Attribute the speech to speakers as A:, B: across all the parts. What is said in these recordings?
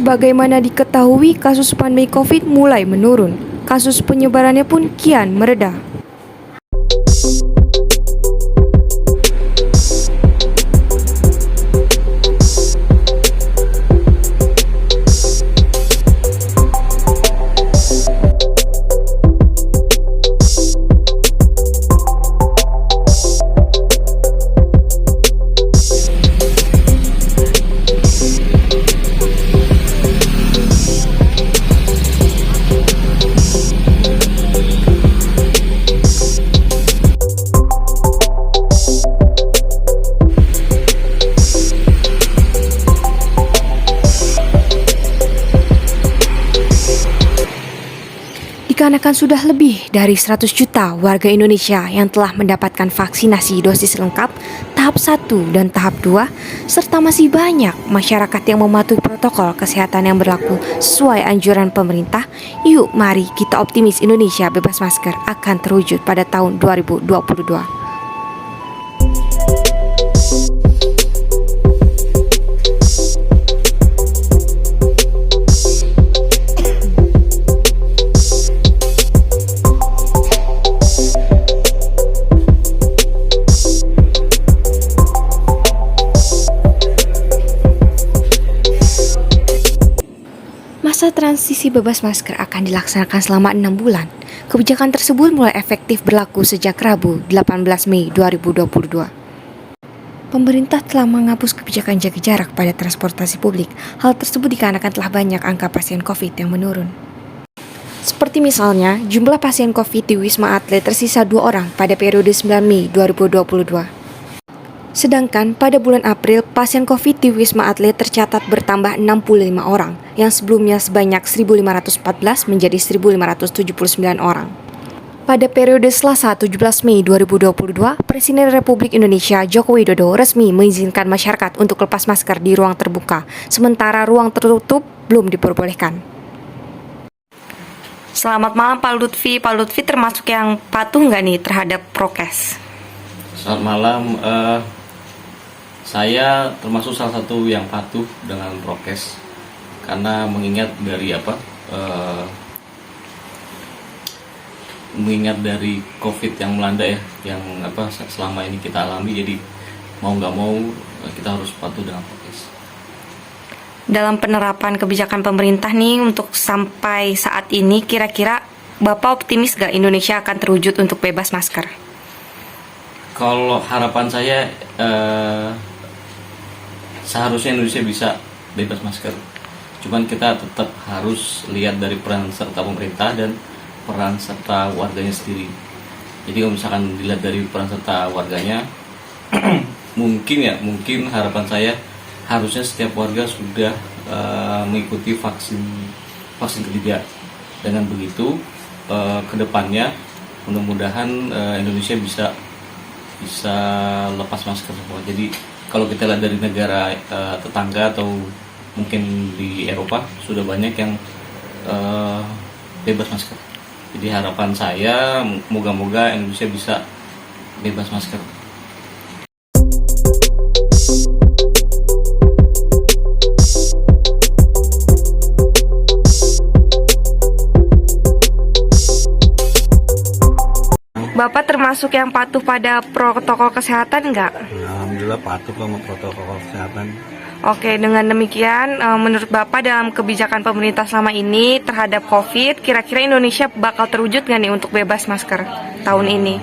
A: Sebagaimana diketahui, kasus pandemi COVID mulai menurun. Kasus penyebarannya pun kian mereda. Dikarenakan sudah lebih dari 100 juta warga Indonesia yang telah mendapatkan vaksinasi dosis lengkap tahap 1 dan tahap 2, serta masih banyak masyarakat yang mematuhi protokol kesehatan yang berlaku sesuai anjuran pemerintah, yuk mari kita optimis Indonesia bebas masker akan terwujud pada tahun 2022. Masa transisi bebas masker akan dilaksanakan selama 6 bulan. Kebijakan tersebut mulai efektif berlaku sejak Rabu 18 Mei 2022. Pemerintah telah menghapus kebijakan jaga jarak pada transportasi publik. Hal tersebut dikarenakan telah banyak angka pasien COVID yang menurun. Seperti misalnya, jumlah pasien COVID di Wisma Atlet tersisa 2 orang pada periode 9 Mei 2022. Sedangkan pada bulan April, pasien COVID di Wisma Atlet tercatat bertambah 65 orang, yang sebelumnya sebanyak 1.514 menjadi 1.579 orang. Pada periode Selasa 17 Mei 2022, Presiden Republik Indonesia Joko Widodo resmi mengizinkan masyarakat untuk lepas masker di ruang terbuka, sementara ruang tertutup belum diperbolehkan. Selamat malam Pak Lutfi. Pak Lutfi termasuk yang patuh nggak nih terhadap prokes?
B: Selamat malam. Saya termasuk salah satu yang patuh dengan prokes karena mengingat dari mengingat dari COVID yang melanda ya, yang selama ini kita alami, jadi mau nggak mau kita harus patuh dengan prokes.
A: Dalam penerapan kebijakan pemerintah nih untuk sampai saat ini, kira-kira Bapak optimis nggak Indonesia akan terwujud untuk bebas masker?
B: Kalau harapan saya seharusnya Indonesia bisa bebas masker. Cuman kita tetap harus lihat dari peran serta pemerintah dan peran serta warganya sendiri. Jadi kalau misalkan dilihat dari peran serta warganya, mungkin harapan saya harusnya setiap warga sudah mengikuti vaksin ketiga. Dengan begitu kedepannya mudah-mudahan Indonesia bisa lepas masker semua. Jadi kalau kita lihat dari negara tetangga atau mungkin di Eropa sudah banyak yang bebas masker. Jadi harapan saya moga-moga Indonesia bisa bebas masker.
A: Bapak termasuk yang patuh pada protokol kesehatan nggak?
C: Alhamdulillah patuh sama protokol kesehatan.
A: Oke, dengan demikian, menurut Bapak dalam kebijakan pemerintah selama ini terhadap COVID, kira-kira Indonesia bakal terwujud nggak nih untuk bebas masker tahun ini?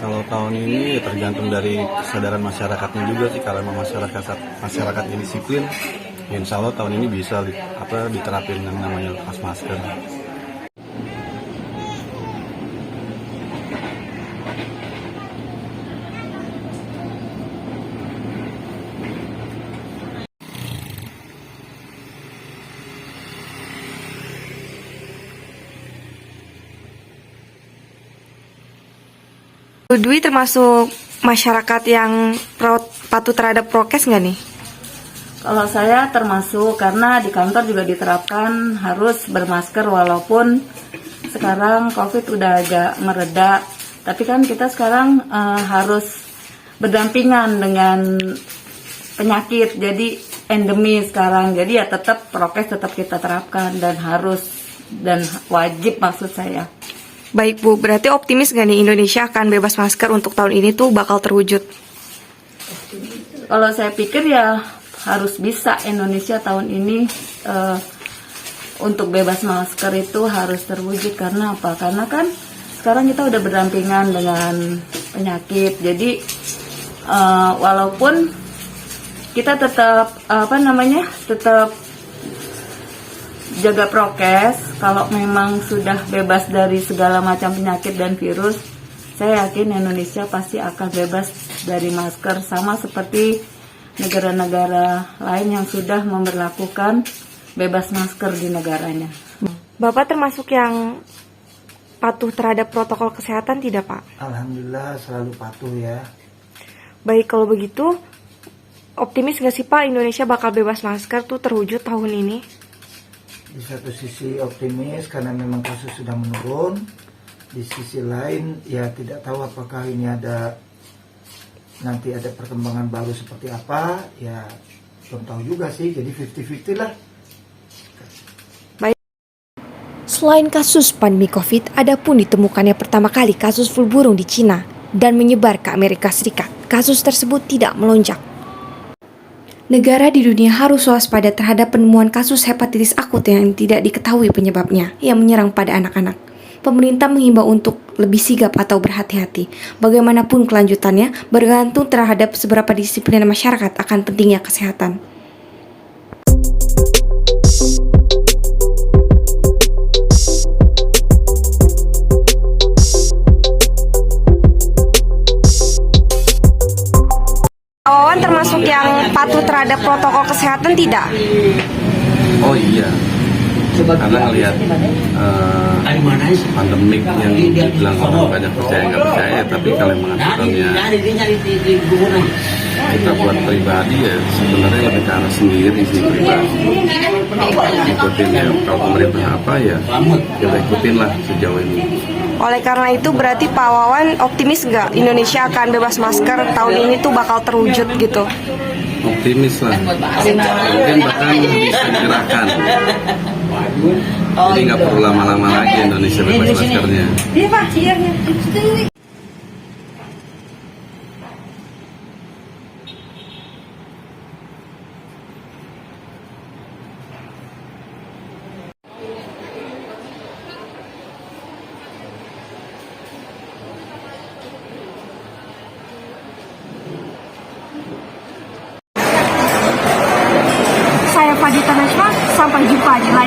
C: Kalau tahun ini tergantung dari kesadaran masyarakatnya juga sih. Kalau memang masyarakatnya disiplin, ya insya Allah tahun ini bisa diterapin yang namanya lepas masker.
A: Dwi termasuk masyarakat yang patuh terhadap prokes nggak nih?
D: Kalau saya termasuk, karena di kantor juga diterapkan harus bermasker walaupun sekarang COVID udah agak mereda. Tapi kan kita sekarang harus berdampingan dengan penyakit. Jadi endemi sekarang. Jadi ya tetap prokes tetap kita terapkan dan harus dan wajib maksud saya.
A: Baik Bu, berarti optimis gak nih Indonesia akan bebas masker untuk tahun ini tuh bakal terwujud?
D: Kalau saya pikir ya harus bisa Indonesia tahun ini untuk bebas masker itu harus terwujud. Karena apa? Karena kan sekarang kita udah berdampingan dengan penyakit. Jadi walaupun kita tetap tetap jaga prokes, kalau memang sudah bebas dari segala macam penyakit dan virus, saya yakin Indonesia pasti akan bebas dari masker, sama seperti negara-negara lain yang sudah memberlakukan bebas masker di negaranya.
A: Bapak termasuk yang patuh terhadap protokol kesehatan tidak Pak?
E: Alhamdulillah selalu patuh ya.
A: Baik, kalau begitu optimis gak sih Pak Indonesia bakal bebas masker tuh terwujud tahun ini?
E: Di satu sisi optimis karena memang kasus sudah menurun. Di sisi lain ya tidak tahu apakah ini nanti ada perkembangan baru seperti apa. Ya belum tahu juga sih, jadi 50-50 lah.
A: Selain kasus pandemi COVID, ada pun ditemukannya pertama kali kasus flu burung di Cina dan menyebar ke Amerika Serikat. Kasus tersebut tidak melonjak. Negara di dunia harus waspada terhadap penemuan kasus hepatitis akut yang tidak diketahui penyebabnya yang menyerang pada anak-anak. Pemerintah menghimbau untuk lebih sigap atau berhati-hati. Bagaimanapun kelanjutannya bergantung terhadap seberapa disiplin masyarakat akan pentingnya kesehatan. Wawan termasuk yang patuh terhadap protokol kesehatan tidak?
C: Oh iya, karena lihat pandemik yang dibilang orang banyak percaya nggak percaya, tapi kalau mengatakannya kita buat pribadi ya sebenarnya lebih ke arah sendiri sih pribadi. Ikutin ya, kalau pemerintah apa ya kita ikutin lah sejauh ini.
A: Oleh karena itu berarti Pak Wawan optimis nggak Indonesia akan bebas masker tahun ini tuh bakal terwujud gitu?
C: Optimis lah, mungkin bahkan bisa digerakkan. Jadi nggak perlu lama-lama lagi Indonesia bebas maskernya.
A: Saya Fadita Najma, sampai jumpa di lain